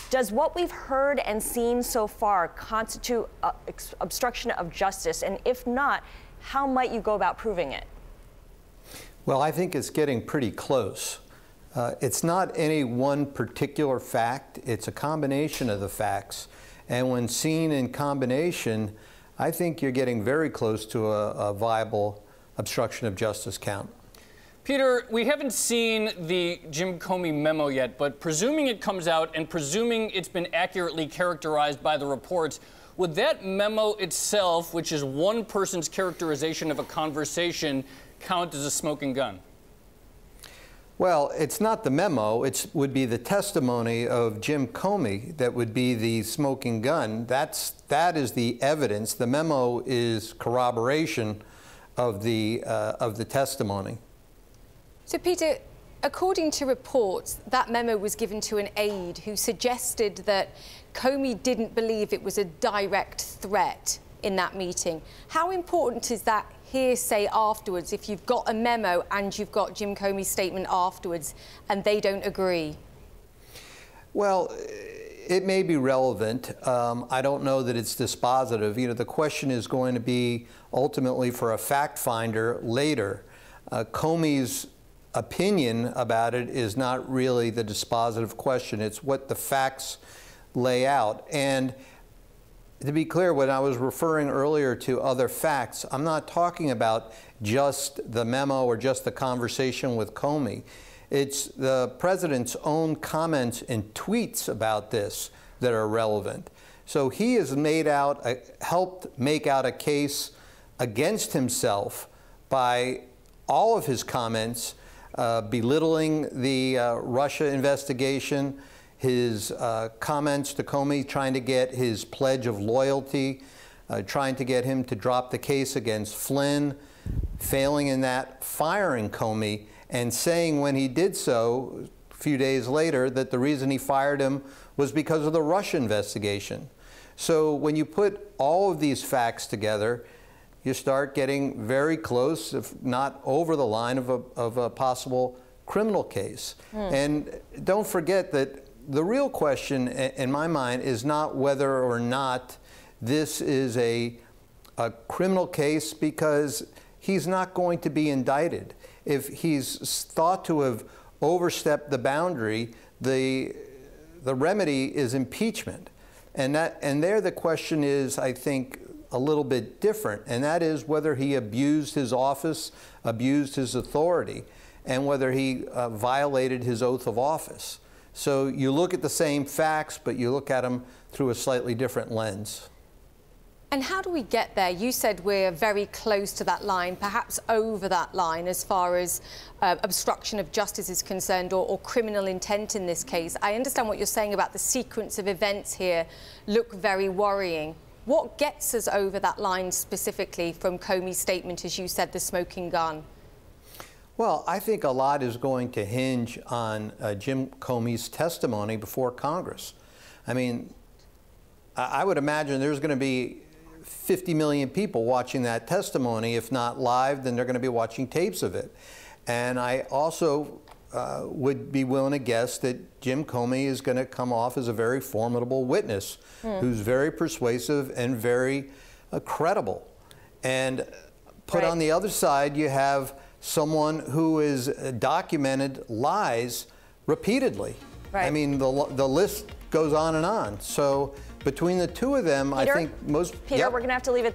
Does what we've heard and seen so far constitute obstruction of justice? And if not, how might you go about proving it? Well, I think it's getting pretty close. It's not any one particular fact. It's a combination of the facts. And when seen in combination, I think you're getting very close to a viable obstruction of justice count. Peter, we haven't seen the Jim Comey memo yet, but presuming it comes out and presuming it's been accurately characterized by the reports, would that memo itself, which is one person's characterization of a conversation, count as a smoking gun? Well, it's not the memo. It would be the testimony of Jim Comey that would be the smoking gun. That is the evidence. The memo is corroboration of the testimony. So, Peter, according to reports, that memo was given to an aide who suggested that Comey didn't believe it was a direct threat in that meeting. How important is that hearsay afterwards if you've got a memo and you've got Jim Comey's statement afterwards and they don't agree? Well, it may be relevant. I don't know that it's dispositive. You know, the question is going to be ultimately for a fact finder later. Comey's opinion about it is not really the dispositive question. It's what the facts lay out. And to be clear, when I was referring earlier to other facts, I'm not talking about just the memo or just the conversation with Comey. It's the president's own comments and tweets about this that are relevant. So he has helped make out a case against himself by all of his comments belittling the Russia investigation, his comments to Comey trying to get his pledge of loyalty, trying to get him to drop the case against Flynn, failing in that, firing Comey, and saying when he did so a few days later that the reason he fired him was because of the Russia investigation. So when you put all of these facts together, you start getting very close, if not over the line of a possible criminal case. And don't forget that the real question in my mind is not whether or not this is a criminal case, because he's not going to be indicted. If he's thought to have overstepped the boundary, the remedy is impeachment. And there the question is, I think, a little bit different, and that is whether he abused his office, abused his authority, and whether he violated his oath of office. So you look at the same facts, but you look at them through a slightly different lens. And how do we get there? You said we're very close to that line, perhaps over that line as far as obstruction of justice is concerned, or criminal intent in this case. I understand what you're saying about the sequence of events here look very worrying. What gets us over that line specifically from Comey's statement, as you said, the smoking gun? Well, I think a lot is going to hinge on Jim Comey's testimony before Congress. I mean, I would imagine there's going to be 50 million people watching that testimony. If not live, then they're going to be watching tapes of it. And I also would be willing to guess that Jim Comey is going to come off as a very formidable witness who's very persuasive and very credible. And put on the other side, you have someone who has documented lies repeatedly. I mean, the list goes on and on. So between the two of them, Peter, I think most... Peter, we're going to have to leave it there.